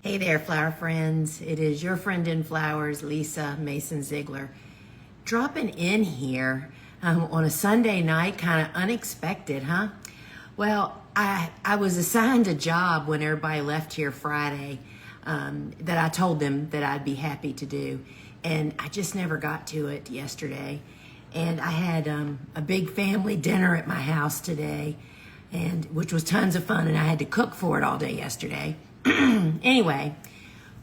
Hey there, flower friends. It is your friend in flowers, Lisa Mason Ziegler, dropping in here on a Sunday night, kind of unexpected, huh? Well, I was assigned a job when everybody left here Friday that I told them that I'd be happy to do, and I just never got to it yesterday. And I had a big family dinner at my house today, and which was tons of fun, and I had to cook for it all day yesterday. Anyway,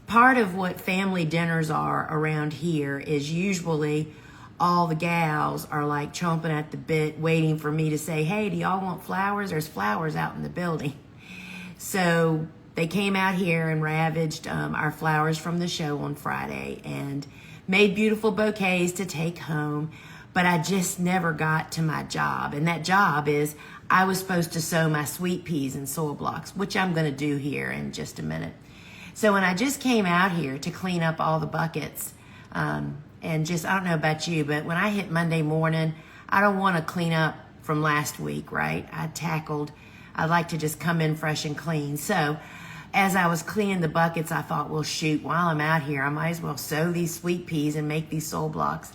part of what family dinners are around here is usually all the gals are like chomping at the bit waiting for me to say, hey, do y'all want flowers? There's flowers out in the building. So they came out here and ravaged our flowers from the show on Friday and made beautiful bouquets to take home. But I just never got to my job. And that job is I was supposed to sow my sweet peas in soil blocks, which I'm going to do here in just a minute. So when I just came out here to clean up all the buckets, and just, I don't know about you, but when I hit Monday morning, I don't want to clean up from last week, right? I'd like to just come in fresh and clean. So as I was cleaning the buckets, I thought, well, shoot, while I'm out here, I might as well sow these sweet peas and make these soil blocks.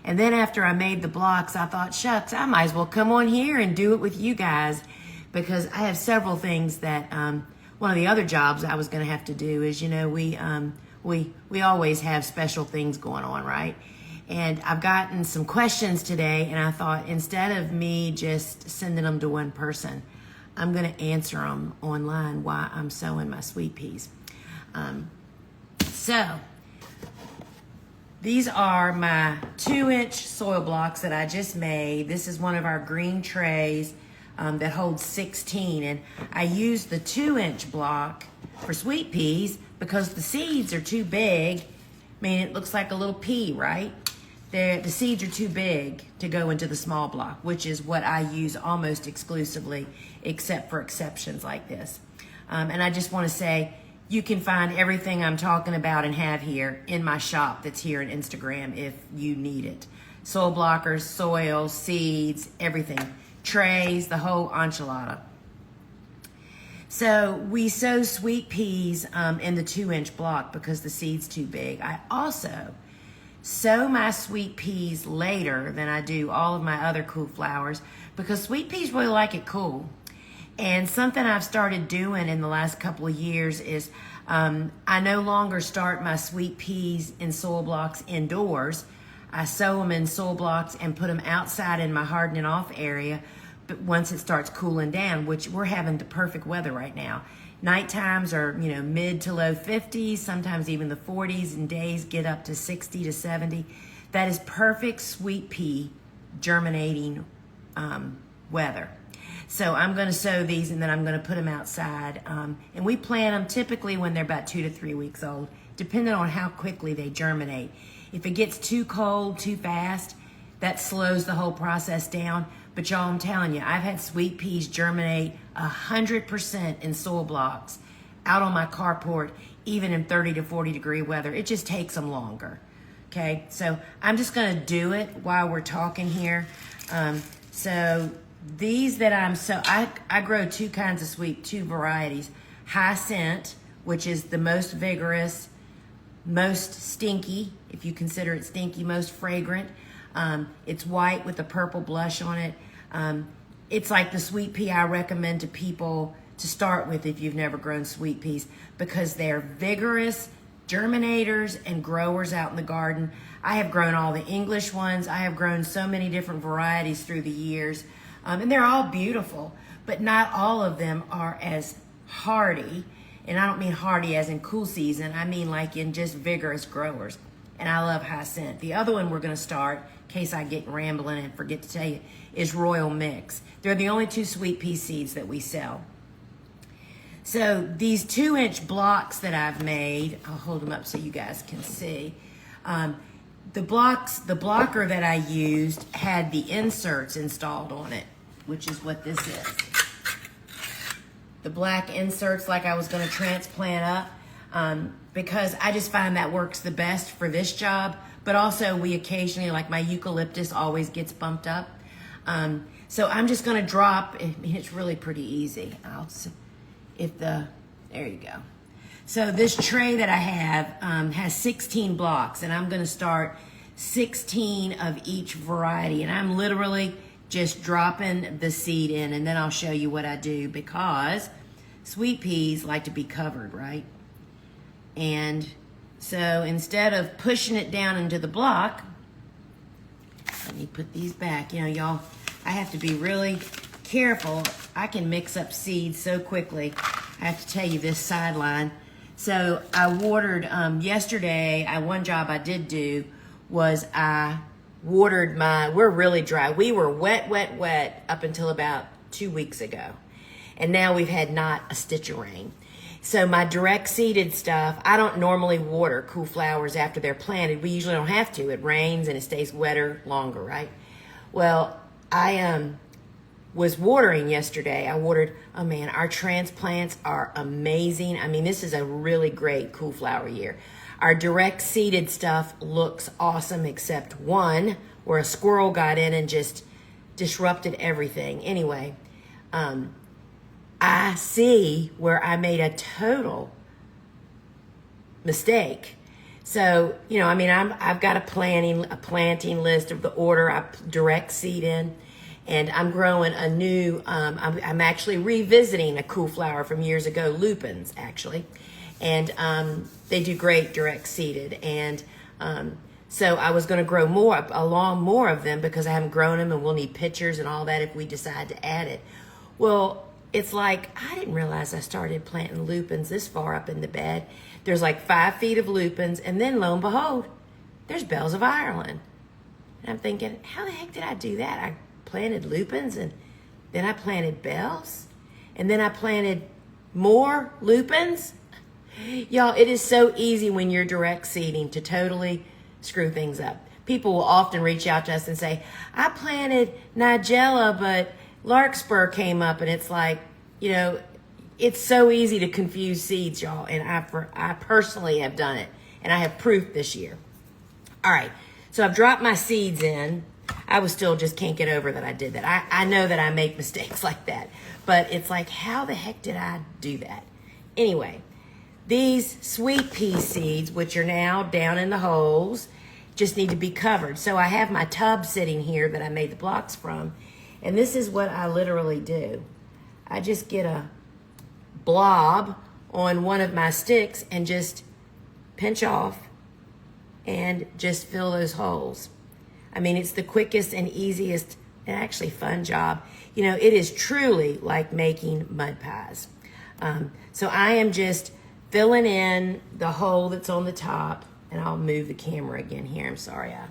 And then after I made the blocks, I thought, shucks, I might as well come on here and do it with you guys, because I have several things that, one of the other jobs I was going to have to do is, you know, we always have special things going on, right? And I've gotten some questions today, and I thought instead of me just sending them to one person, I'm going to answer them online while I'm sowing my sweet peas. So these are my 2-inch soil blocks that I just made. This is one of our green trays that holds 16. And I used the 2-inch block for sweet peas because the seeds are too big. I mean, it looks like a little pea, right? The seeds are too big to go into the small block, which is what I use almost exclusively, except for exceptions like this. And I just want to say, you can find everything I'm talking about and have here in my shop that's here on Instagram if you need it. Soil blockers, soil, seeds, everything. Trays, the whole enchilada. So we sow sweet peas in the 2-inch block because the seed's too big. I also sow my sweet peas later than I do all of my other cool flowers because sweet peas really like it cool. And something I've started doing in the last couple of years is I no longer start my sweet peas in soil blocks indoors. I sow them in soil blocks and put them outside in my hardening off area. But once it starts cooling down, which we're having the perfect weather right now. Night times are, mid to low 50s, sometimes even the 40s, and days get up to 60 to 70. That is perfect sweet pea germinating weather. So I'm going to sow these and then I'm going to put them outside. And we plant them typically when they're about 2 to 3 weeks old, depending on how quickly they germinate. If it gets too cold, too fast, that slows the whole process down. But y'all, I'm telling you, I've had sweet peas germinate 100% in soil blocks out on my carport, even in 30 to 40 degree weather. It just takes them longer. Okay, so I'm just going to do it while we're talking here. So these that I grow two varieties. Hyacinth, which is the most vigorous, most stinky, if you consider it stinky, most fragrant. It's white with a purple blush on it. It's like the sweet pea I recommend to people to start with if you've never grown sweet peas, because they're vigorous germinators and growers out in the garden. I have grown all the English ones. I have grown so many different varieties through the years. And they're all beautiful, but not all of them are as hardy. And I don't mean hardy as in cool season. I mean like in just vigorous growers. And I love hyacinth. The other one we're going to start, in case I get rambling and forget to tell you, is Royal Mix. They're the only 2 sweet pea seeds that we sell. So these 2-inch blocks that I've made, I'll hold them up so you guys can see. The blocker that I used had the inserts installed on it, which is what this is. The black inserts like I was going to transplant up, because I just find that works the best for this job. But also we occasionally, like my eucalyptus always gets bumped up. So I'm just going to drop, I mean, it's really pretty easy. There you go. So this tray that I have has 16 blocks, and I'm going to start 16 of each variety, and I'm literally just dropping the seed in, and then I'll show you what I do, because sweet peas like to be covered, right? And so instead of pushing it down into the block, let me put these back. You know, y'all, I have to be really careful. I can mix up seeds so quickly. I have to tell you this sideline. So I watered yesterday. One job I did do was I watered we're really dry. We were wet, wet, wet up until about 2 weeks ago. And now we've had not a stitch of rain. So my direct seeded stuff, I don't normally water cool flowers after they're planted. We usually don't have to. It rains and it stays wetter longer, right? Well, I was watering yesterday. I watered, oh man, our transplants are amazing. I mean, this is a really great cool flower year. Our direct seeded stuff looks awesome, except one where a squirrel got in and just disrupted everything. Anyway, I see where I made a total mistake. So, you know, I mean, I've got a planting list of the order I direct seed in, and I'm growing a new, I'm actually revisiting a cool flower from years ago, lupins actually, and they do great direct seeded. And so I was going to grow more of them, because I haven't grown them, and we'll need pictures and all that if we decide to add it. Well, it's like, I didn't realize I started planting lupins this far up in the bed. There's like 5 feet of lupins, and then lo and behold, there's bells of Ireland. And I'm thinking, how the heck did I do that? I planted lupins, and then I planted bells, and then I planted more lupins. Y'all, it is so easy when you're direct seeding to totally screw things up. People will often reach out to us and say, I planted Nigella, but Larkspur came up. And it's like, you know, it's so easy to confuse seeds, y'all. And I personally have done it, and I have proof this year. All right, so I've dropped my seeds in. I was still just can't get over that I did that. I know that I make mistakes like that, but it's like, how the heck did I do that? Anyway, these sweet pea seeds, which are now down in the holes, just need to be covered. So I have my tub sitting here that I made the blocks from, and this is what I literally do. I just get a blob on one of my sticks and just pinch off and just fill those holes. I mean, it's the quickest and easiest and actually fun job. You know, it is truly like making mud pies. So I am just filling in the hole that's on the top, and I'll move the camera again here. I'm sorry, I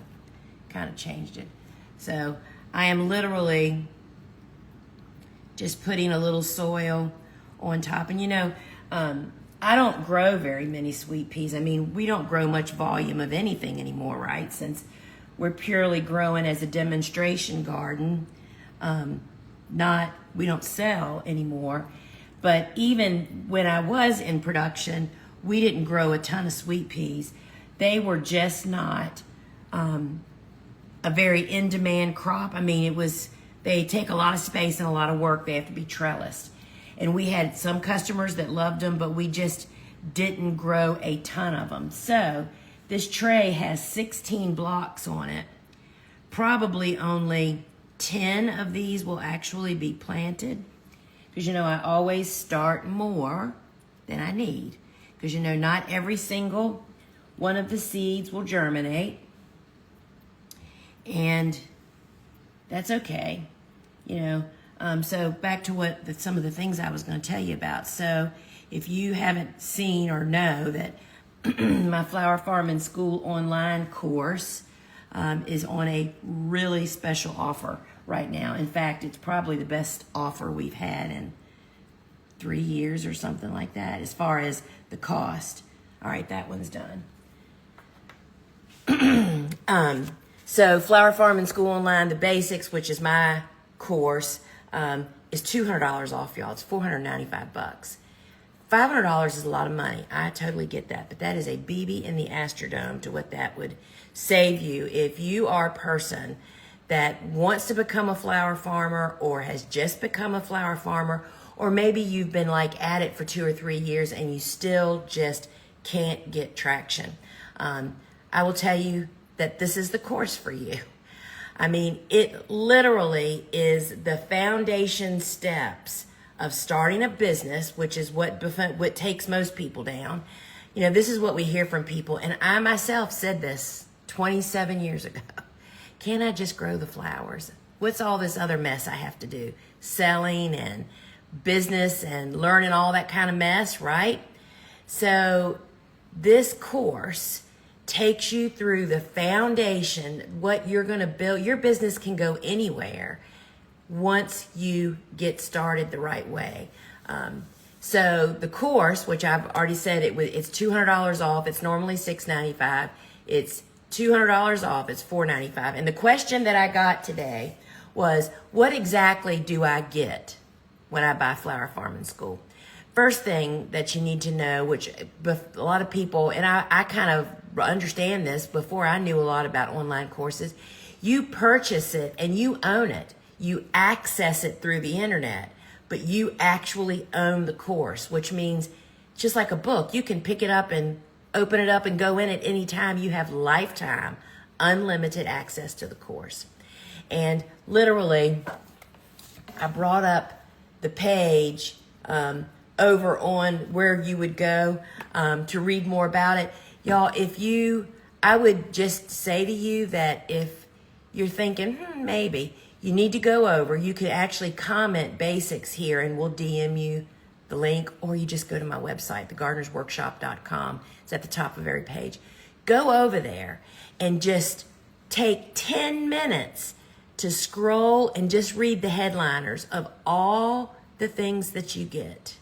kind of changed it. So I am literally just putting a little soil on top. And you know, I don't grow very many sweet peas. I mean, we don't grow much volume of anything anymore, right? Since we're purely growing as a demonstration garden. We don't sell anymore. But even when I was in production, we didn't grow a ton of sweet peas. They were just not a very in-demand crop. I mean, they take a lot of space and a lot of work. They have to be trellised. And we had some customers that loved them, but we just didn't grow a ton of them. So this tray has 16 blocks on it. Probably only 10 of these will actually be planted. Because, you know, I always start more than I need. Because, you know, not every single one of the seeds will germinate. And that's okay. You know, so back to some of the things I was going to tell you about. So if you haven't seen or know that my Flower Farming School online course is on a really special offer right now. In fact, it's probably the best offer we've had in 3 years or something like that, as far as the cost. All right, that one's done. So Flower Farming School Online, the basics, which is my course, is $200 off, y'all. It's $495. $500 is a lot of money. I totally get that, but that is a BB in the Astrodome to what that would save you if you are a person that wants to become a flower farmer, or has just become a flower farmer, Or maybe you've been like at it for 2 or 3 years and you still just can't get traction. I will tell you that this is the course for you. I mean, it literally is the foundation steps of starting a business, which is what takes most people down. You know, this is what we hear from people. And I myself said this 27 years ago. Can I just grow the flowers? What's all this other mess I have to do? Selling and business and learning all that kind of mess, right? So this course takes you through the foundation, what you're going to build. Your business can go anywhere once you get started the right way. So the course, which I've already said, it's $200 off. It's normally $695. It's $200 off. It's $495. And the question that I got today was, what exactly do I get when I buy Flower Farming School? First thing that you need to know, which a lot of people, and I kind of understand this before I knew a lot about online courses, you purchase it and you own it. You access it through the internet, but you actually own the course, which means just like a book, you can pick it up and open it up and go in at any time. You have lifetime, unlimited access to the course. And literally, I brought up the page over on where you would go to read more about it. Y'all, I would just say to you that if you're thinking, maybe, you need to go over. You could actually comment basics here and we'll DM you the link, or you just go to my website, thegardenersworkshop.com. It's at the top of every page. Go over there and just take 10 minutes to scroll and just read the headliners of all the things that you get.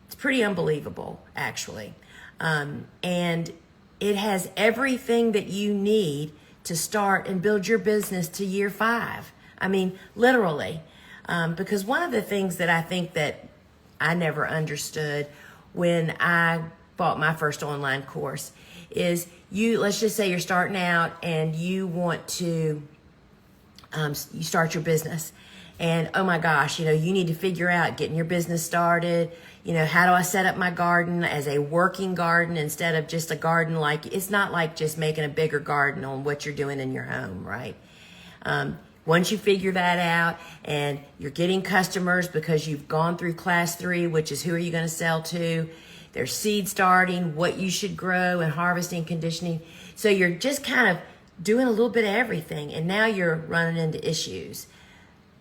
It's pretty unbelievable, actually. And it has everything that you need to start and build your business to year 5. I mean, literally. Because one of the things that I think that I never understood when I bought my first online course is let's just say you're starting out and you want to, you start your business. And oh my gosh, you need to figure out getting your business started. How do I set up my garden as a working garden instead of just a garden? It's not like just making a bigger garden on what you're doing in your home, right? Once you figure that out and you're getting customers because you've gone through class 3, which is who are you going to sell to? There's seed starting, what you should grow, and harvesting, conditioning. So you're just kind of doing a little bit of everything, and now you're running into issues.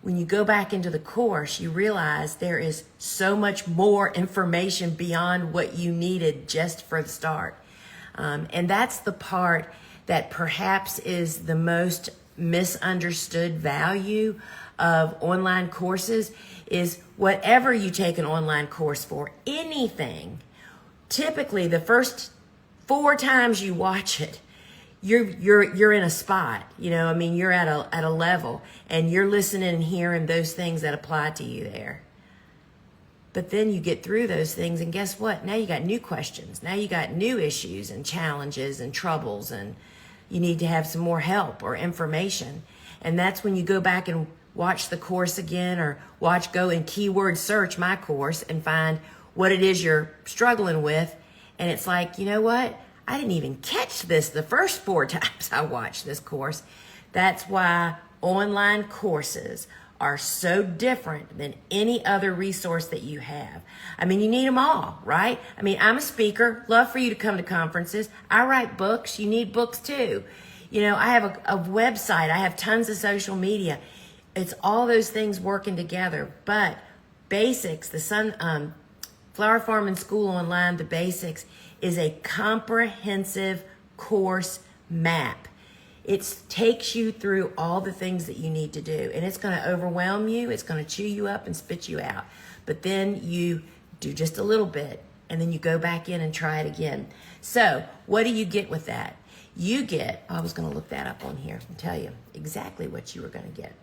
When you go back into the course, you realize there is so much more information beyond what you needed just for the start. And that's the part that perhaps is the most misunderstood value of online courses is whatever you take an online course for, anything, typically the first 4 times you watch it, you're in a spot, you're at a level and you're listening and hearing those things that apply to you there. But then you get through those things and guess what? Now you got new questions. Now you got new issues and challenges and troubles, and you need to have some more help or information. And that's when you go back and watch the course again, or go and keyword search my course and find what it is you're struggling with. And it's like, you know what? I didn't even catch this the first 4 times I watched this course. That's why online courses are so different than any other resource that you have. I mean, you need them all, right? I mean, I'm a speaker, love for you to come to conferences. I write books, you need books too. I have a website, I have tons of social media. It's all those things working together. But basics, Flower Farming School Online, the basics, is a comprehensive course map. It takes you through all the things that you need to do, and it's going to overwhelm you. It's going to chew you up and spit you out. But then you do just a little bit, and then you go back in and try it again. So what do you get with that? You get, I was going to look that up on here and tell you exactly what you were going to get.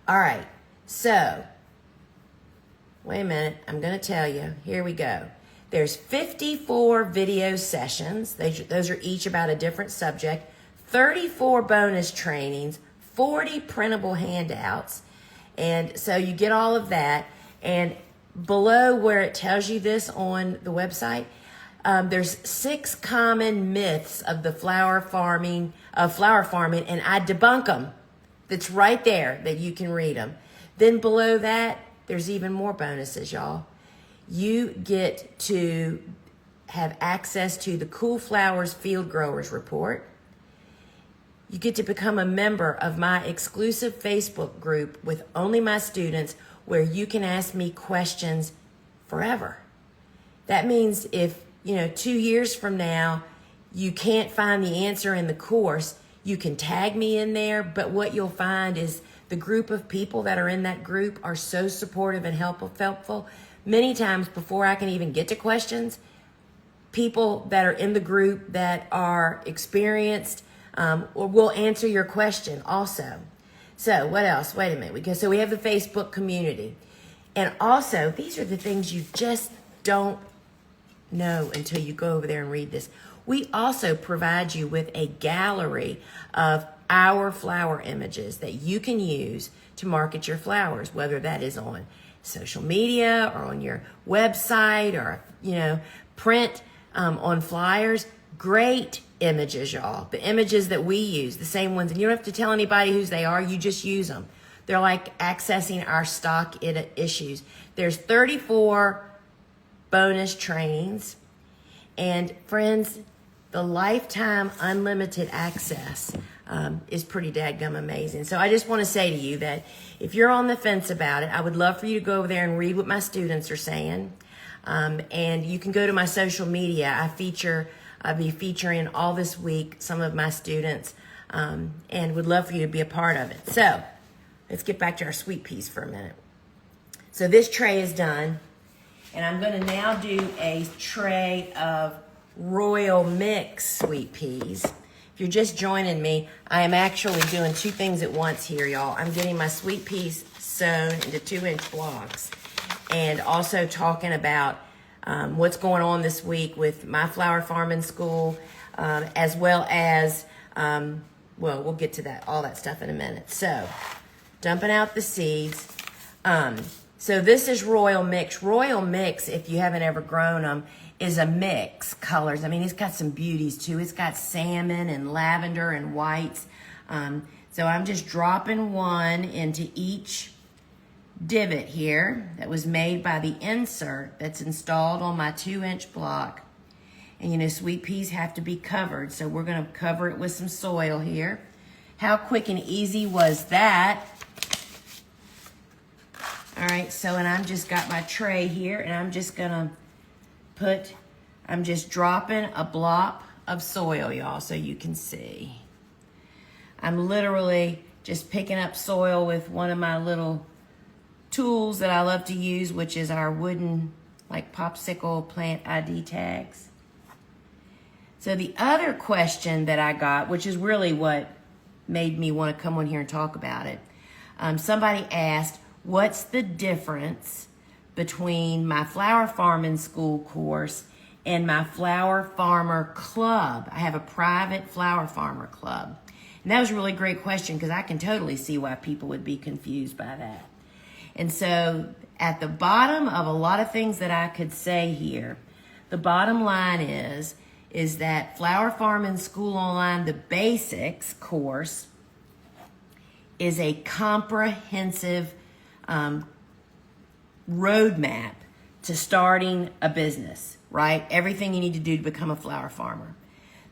All right, so wait a minute. I'm going to tell you. Here we go. There's 54 video sessions. Those are each about a different subject. 34 bonus trainings, 40 printable handouts, And so you get all of that. And below where it tells you this on the website, there's 6 common myths of the flower farming, and I debunk them. That's right there that you can read them. Then below that, there's even more bonuses, y'all. You get to have access to the Cool Flowers Field Growers Report. You get to become a member of my exclusive Facebook group with only my students, where you can ask me questions forever. That means if, 2 years from now, you can't find the answer in the course, you can tag me in there. But what you'll find is the group of people that are in that group are so supportive and helpful. Many times before I can even get to questions, people that are in the group that are experienced will answer your question also. So what else? Wait a minute. So we have the Facebook community. And also, these are the things you just don't know until you go over there and read this. We also provide you with a gallery of our flower images that you can use to market your flowers, whether that is on social media or on your website or, print on flyers. Great images, y'all. The images that we use, the same ones. And you don't have to tell anybody whose they are. You just use them. They're like accessing our stock issues. There's 34 bonus trainings. And friends, the lifetime unlimited access is pretty dadgum amazing. So I just want to say to you that if you're on the fence about it, I would love for you to go over there and read what my students are saying. And you can go to my social media. I'll be featuring all this week some of my students, and would love for you to be a part of it. So let's get back to our sweet peas for a minute. So this tray is done, and I'm going to now do a tray of Royal Mix sweet peas. If you're just joining me, I am actually doing 2 things at once here, y'all. I'm getting my sweet peas sewn into 2-inch blocks, and also talking about what's going on this week with my flower farming school, as well as, we'll get to that, all that stuff in a minute. So, dumping out the seeds. So this is Royal Mix. Royal Mix, if you haven't ever grown them, is a mix colors. I mean, it's got some beauties too. It's got salmon and lavender and whites. So I'm just dropping one into each divot here that was made by the insert that's installed on my 2-inch block. And sweet peas have to be covered, so we're going to cover it with some soil here. How quick and easy was that? All right, so and I'm just got my tray here, and I'm just gonna I'm just dropping a blob of soil, y'all, so you can see. I'm literally just picking up soil with one of my little tools that I love to use, which is our wooden, like, popsicle plant ID tags. So the other question that I got, which is really what made me want to come on here and talk about it, somebody asked, what's the difference between my flower farming school course and my flower farmer club? I have a private flower farmer club. And that was a really great question, because I can totally see why people would be confused by that. And so at the bottom of a lot of things that I could say here, the bottom line is that Flower Farming School Online, the basics course, is a comprehensive roadmap to starting a business, right? Everything you need to do to become a flower farmer.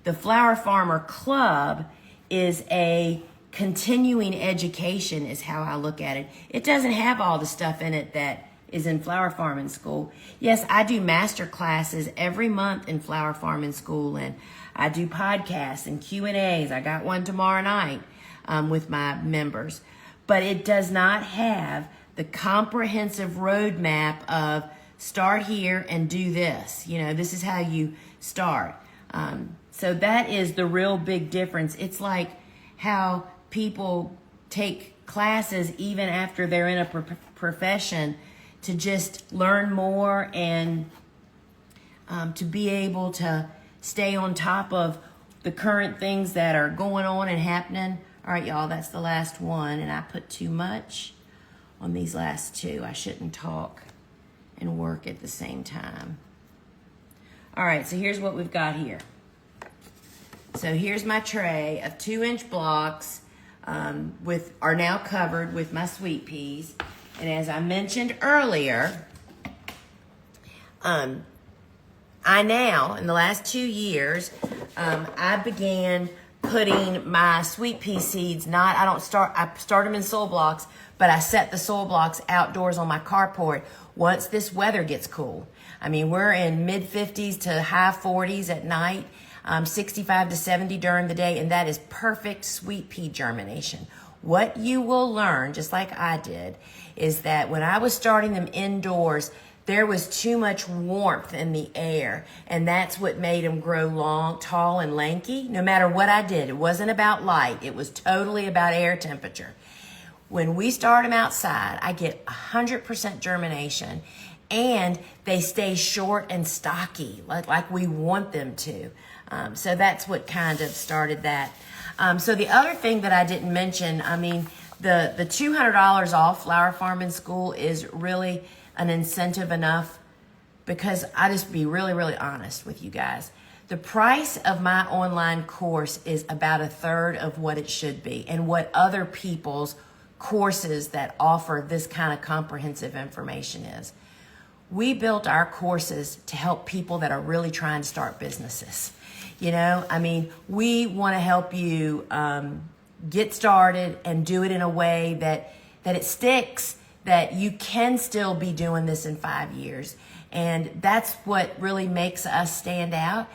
The Flower Farmer Club is a continuing education, is how I look at it. It doesn't have all the stuff in it that is in flower farming school. Yes, I do master classes every month in flower farming school, and I do podcasts and Q&As. I got one tomorrow night with my members. But it does not have the comprehensive roadmap of start here and do this. This is how you start. So that is the real big difference. It's like how people take classes even after they're in a profession to just learn more and to be able to stay on top of the current things that are going on and happening. All right, y'all, that's the last one, and I put too much on these last two. I shouldn't talk and work at the same time. All right, so here's what we've got here. So here's my tray of 2-inch blocks are now covered with my sweet peas. And as I mentioned earlier, I now, in the last 2 years, I began putting my sweet pea seeds, I start them in soil blocks, but I set the soil blocks outdoors on my carport once this weather gets cool. I mean, we're in mid-50s to high 40s at night, 65 to 70 during the day, and that is perfect sweet pea germination. What you will learn, just like I did, is that when I was starting them indoors, there was too much warmth in the air, and that's what made them grow long, tall, and lanky. No matter what I did, it wasn't about light. It was totally about air temperature. When we start them outside, I get 100% germination, and they stay short and stocky, like we want them to. So that's what kind of started that. So the other thing that I didn't mention, I mean, the $200 off Flower Farming School is really an incentive enough, because I just be really, really honest with you guys. The price of my online course is about a third of what it should be and what other people's courses that offer this kind of comprehensive information is. We built our courses to help people that are really trying to start businesses. You know, I mean, we want to help you get started and do it in a way that it sticks, that you can still be doing this in 5 years. And that's what really makes us stand out.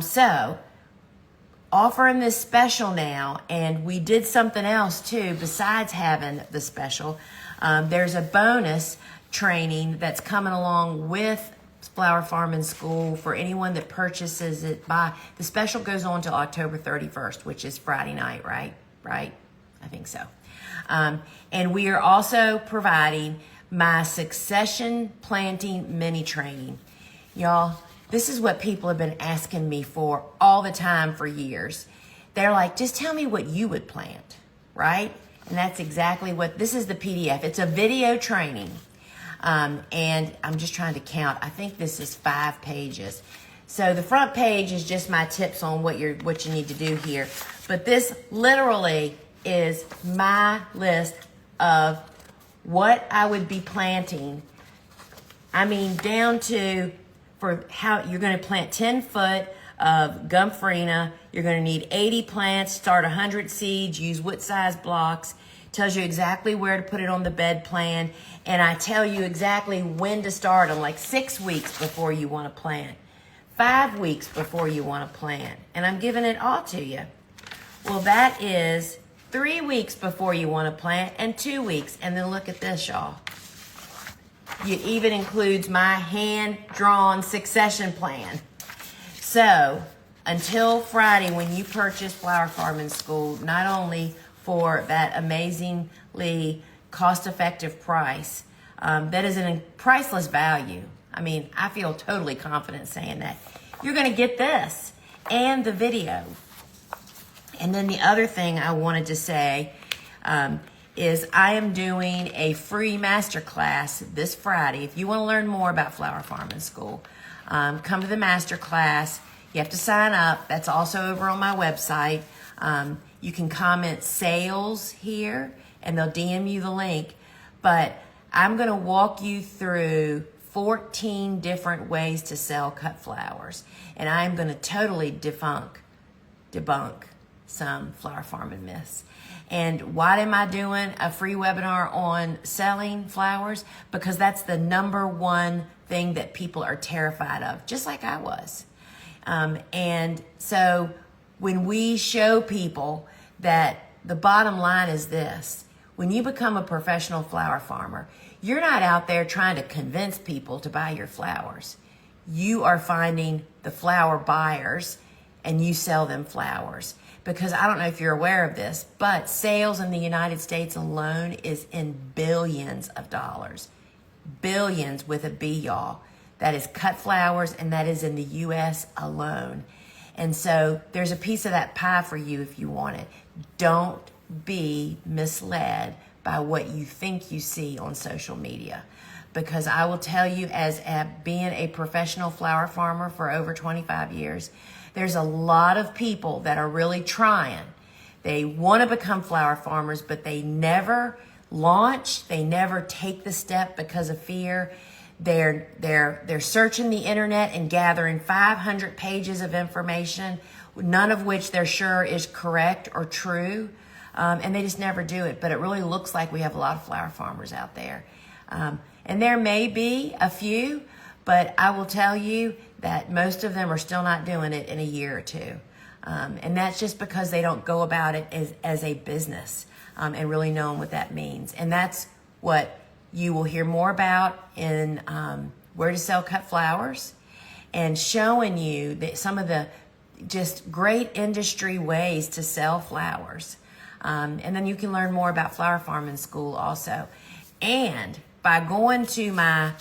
So offering this special now, and we did something else too besides having the special. There's a bonus training that's coming along with Flower Farming School for anyone that purchases it the special goes on till October 31st, which is Friday night, right? I think so. And we are also providing my succession planting mini training. Y'all, this is what people have been asking me for all the time for years. They're like, just tell me what you would plant, right? And that's exactly this is the PDF. It's a video training. And I'm just trying to count. I think this is 5 pages. So the front page is just my tips on what you need to do here. But this literally is my list of what I would be planting. I mean, down to for how you're going to plant 10 foot of Gumphrena. You're going to need 80 plants, start 100 seeds, use what size blocks. Tells you exactly where to put it on the bed plan. And I tell you exactly when to start them, like 6 weeks before you want to plant, 5 weeks before you want to plant. And I'm giving it all to you. Well, that is 3 weeks before you want to plant and 2 weeks. And then look at this, y'all. It even includes my hand-drawn succession plan. So until Friday, when you purchase Flower Farming School, not only for that amazingly cost-effective price, that is a priceless value. I mean, I feel totally confident saying that. You're going to get this and the video. And then the other thing I wanted to say is I am doing a free masterclass this Friday. If you want to learn more about Flower Farming School, come to the masterclass. You have to sign up. That's also over on my website. You can comment sales here, and they'll DM you the link. But I'm going to walk you through 14 different ways to sell cut flowers. And I'm going to totally debunk some flower farming myths. And why am I doing a free webinar on selling flowers? Because that's the #1 thing that people are terrified of, just like I was. And so when we show people that the bottom line is this: when you become a professional flower farmer, you're not out there trying to convince people to buy your flowers. You are finding the flower buyers and you sell them flowers. Because I don't know if you're aware of this, but sales in the United States alone is in billions of dollars. Billions with a B, y'all. That is cut flowers, and that is in the U.S. alone. And so there's a piece of that pie for you if you want it. Don't be misled by what you think you see on social media. Because I will tell you, as being a professional flower farmer for over 25 years, there's a lot of people that are really trying. They want to become flower farmers, but they never launch. They never take the step because of fear. They're searching the internet and gathering 500 pages of information, none of which they're sure is correct or true, and they just never do it. But it really looks like we have a lot of flower farmers out there. And there may be a few, but I will tell you that most of them are still not doing it in a year or two. And that's just because they don't go about it as a business and really knowing what that means. And that's what you will hear more about in Where to Sell Cut Flowers, and showing you that some of the just great industry ways to sell flowers. And then you can learn more about flower farming school also. And by going to my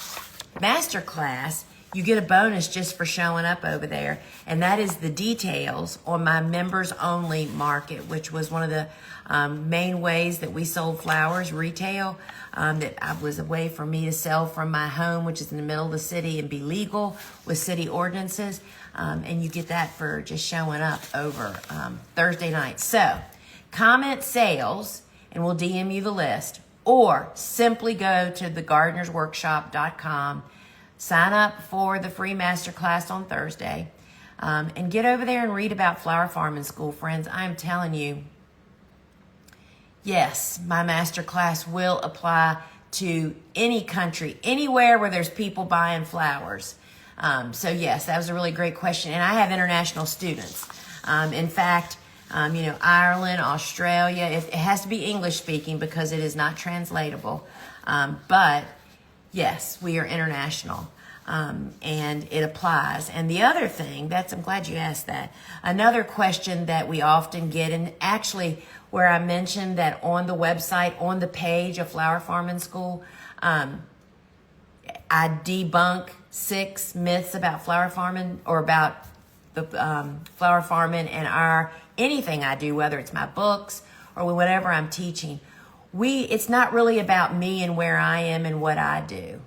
masterclass, you get a bonus just for showing up over there, and that is the details on my members only market, which was one of the main ways that we sold flowers retail. That was a way for me to sell from my home, which is in the middle of the city, and be legal with city ordinances. And you get that for just showing up over Thursday night. So comment sales and we'll DM you the list, or simply go to thegardenersworkshop.com, sign up for the free masterclass on Thursday, and get over there and read about flower farming school, friends. I'm telling you, yes, my masterclass will apply to any country, anywhere where there's people buying flowers. So yes, that was a really great question. And I have international students. In fact, Ireland, Australia, it has to be English speaking because it is not translatable. But yes, we are international. And it applies. And the other thing, I'm glad you asked that. Another question that we often get, and actually where I mentioned that on the website, on the page of Flower Farming School, I debunk 6 myths about flower farming, or about the flower farming and anything I do, whether it's my books or whatever I'm teaching. It's not really about me and where I am and what I do.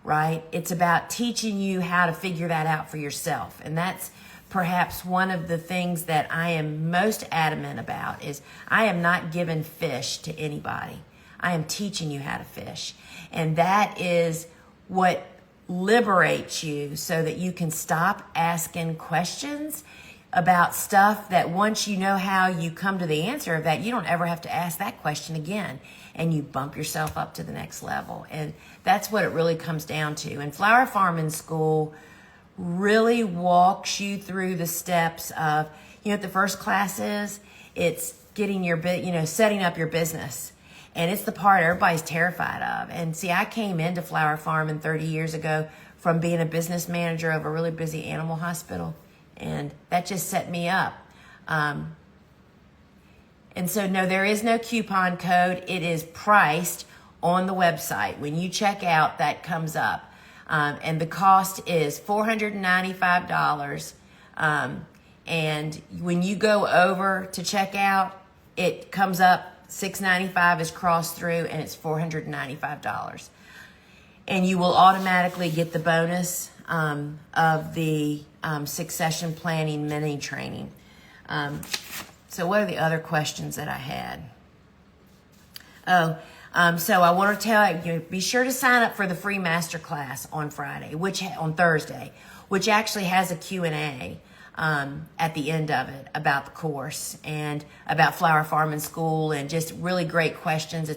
Right? It's about teaching you how to figure that out for yourself. And that's perhaps one of the things that I am most adamant about, is I am not giving fish to anybody. I am teaching you how to fish. And that is what liberates you, so that you can stop asking questions about stuff that once you know how you come to the answer of that, you don't ever have to ask that question again, and you bump yourself up to the next level. And that's what it really comes down to. And Flower Farming School really walks you through the steps of, what the first class is? It's getting setting up your business. And it's the part everybody's terrified of. And see, I came into flower farming 30 years ago from being a business manager of a really busy animal hospital. And that just set me up. And so, no, there is no coupon code. It is priced on the website. When you check out, that comes up. And the cost is $495. And when you go over to check out, it comes up $695 is crossed through, and it's $495. And you will automatically get the bonus of the succession planning mini training. So what are the other questions that I had? So I want to tell you, be sure to sign up for the free masterclass on Thursday, which actually has a Q&A at the end of it about the course and about flower farming school, and just really great questions.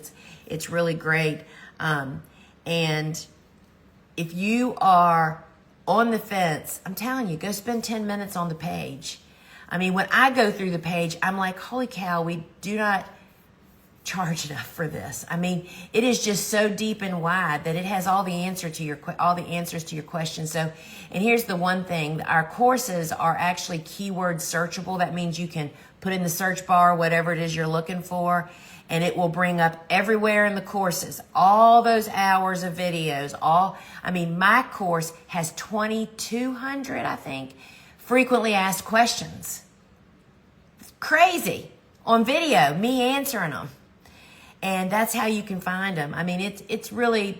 It's really great. And if you are on the fence, I'm telling you, go spend 10 minutes on the page. I mean, when I go through the page, I'm like, holy cow, we do not charge enough for this. I mean, it is just so deep and wide that it has all the answers to your questions. So, and here's the one thing: our courses are actually keyword searchable. That means you can put in the search bar whatever it is you're looking for, and it will bring up everywhere in the courses, all those hours of videos. My course has 2,200, I think, frequently asked questions. It's crazy on video, me answering them. And that's how you can find them. I mean, it's really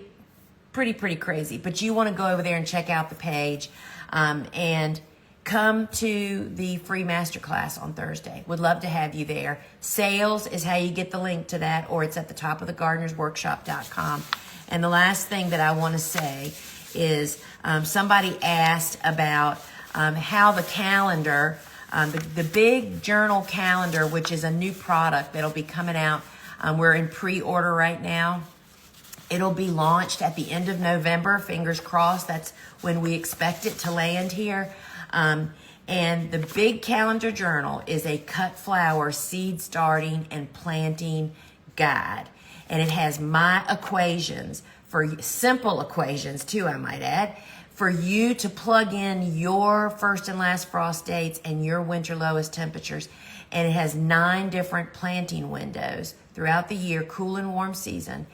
pretty crazy. But you want to go over there and check out the page, and come to the free masterclass on Thursday. Would love to have you there. Sales is how you get the link to that, or it's at the top of the gardenersworkshop.com. And the last thing that I want to say is somebody asked about how the calendar, the big journal calendar, which is a new product that'll be coming out. We're in pre-order right now. It'll be launched at the end of November. Fingers crossed. That's when we expect it to land here. And the big calendar journal is a cut flower seed starting and planting guide. And it has my equations, for simple equations too, I might add, for you to plug in your first and last frost dates and your winter lowest temperatures. And it has 9 different planting windows throughout the year, cool and warm season,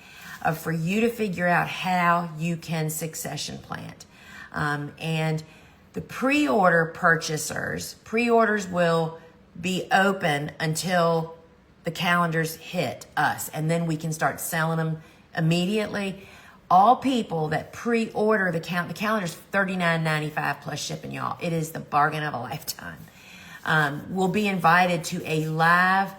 for you to figure out how you can succession plant. And the pre-order pre-orders will be open until the calendars hit us, and then we can start selling them immediately. All people that pre-order the calendar's $39.95 plus shipping, y'all. It is the bargain of a lifetime. Will be invited to a live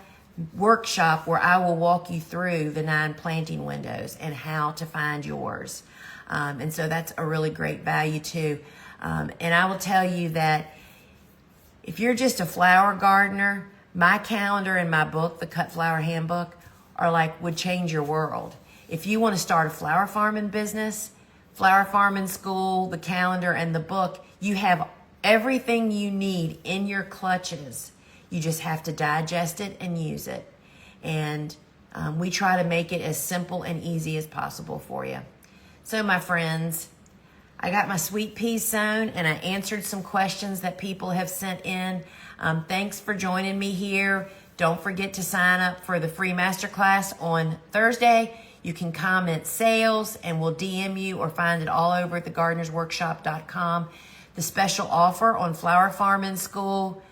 workshop where I will walk you through the 9 planting windows and how to find yours. And so that's a really great value too. And I will tell you that if you're just a flower gardener, my calendar and my book, the Cut Flower Handbook, would change your world. If you want to start a flower farming business, flower farming school, the calendar and the book, you have everything you need in your clutches. You just have to digest it and use it. And we try to make it as simple and easy as possible for you. So my friends, I got my sweet peas sown, and I answered some questions that people have sent in. Thanks for joining me here. Don't forget to sign up for the free masterclass on Thursday. You can comment sales, and we'll DM you, or find it all over at thegardenersworkshop.com. The special offer on Flower Farming School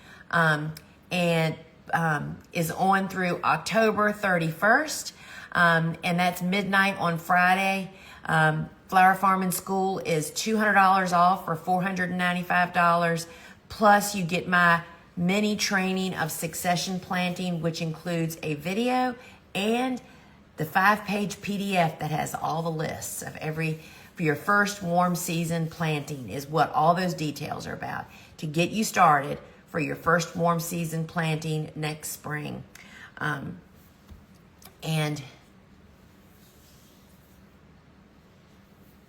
is on through October 31st, and that's midnight on Friday. Flower Farming School is $200 off for $495. Plus, you get my mini training of succession planting, which includes a video and the 5-page PDF that has all the lists of for your first warm season planting, is what all those details are about, to get you started for your first warm season planting next spring.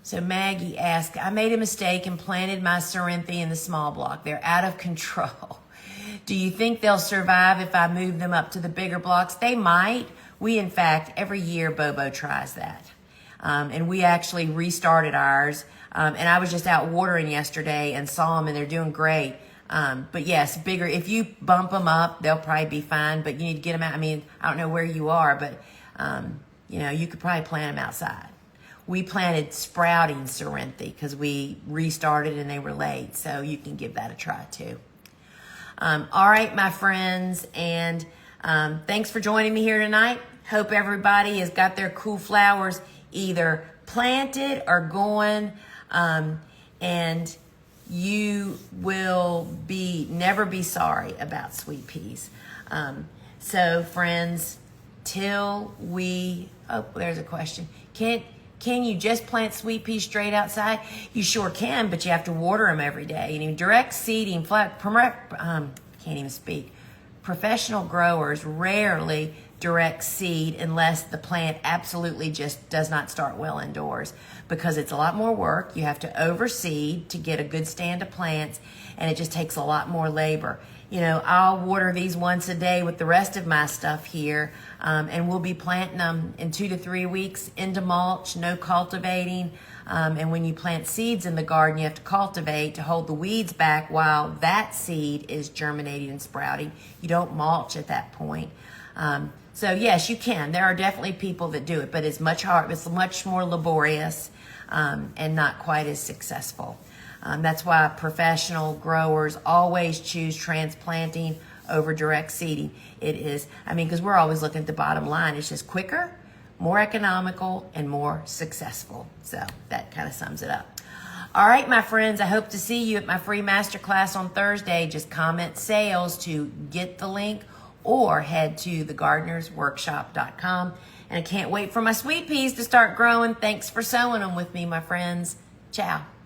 So Maggie asked, I made a mistake and planted my Cerinthy in the small block. They're out of control. Do you think they'll survive if I move them up to the bigger blocks? They might. We, in fact, every year Bobo tries that. And we actually restarted ours. And I was just out watering yesterday and saw them, and they're doing great. But yes, bigger. If you bump them up, they'll probably be fine, but you need to get them out. I mean, I don't know where you are, but, you could probably plant them outside. We planted sprouting Cerinthy because we restarted and they were late. So you can give that a try too. All right, my friends. And thanks for joining me here tonight. Hope everybody has got their cool flowers either planted or going. And you will never be sorry about sweet peas. So friends, till we, there's a question. Can you just plant sweet peas straight outside? You sure can, but you have to water them every day. And direct seeding, can't even speak. Professional growers rarely direct seed unless the plant absolutely just does not start well indoors, because it's a lot more work. You have to overseed to get a good stand of plants, and it just takes a lot more labor. I'll water these once a day with the rest of my stuff here, and we'll be planting them in 2 to 3 weeks into mulch, no cultivating. And when you plant seeds in the garden, you have to cultivate to hold the weeds back while that seed is germinating and sprouting. You don't mulch at that point. So yes, you can. There are definitely people that do it, but it's much more laborious, and not quite as successful. That's why professional growers always choose transplanting over direct seeding. It is, because we're always looking at the bottom line. It's just quicker, more economical, and more successful. So that kind of sums it up. All right, my friends, I hope to see you at my free masterclass on Thursday. Just comment sales to get the link or head to thegardenersworkshop.com. And I can't wait for my sweet peas to start growing. Thanks for sowing them with me, my friends. Ciao.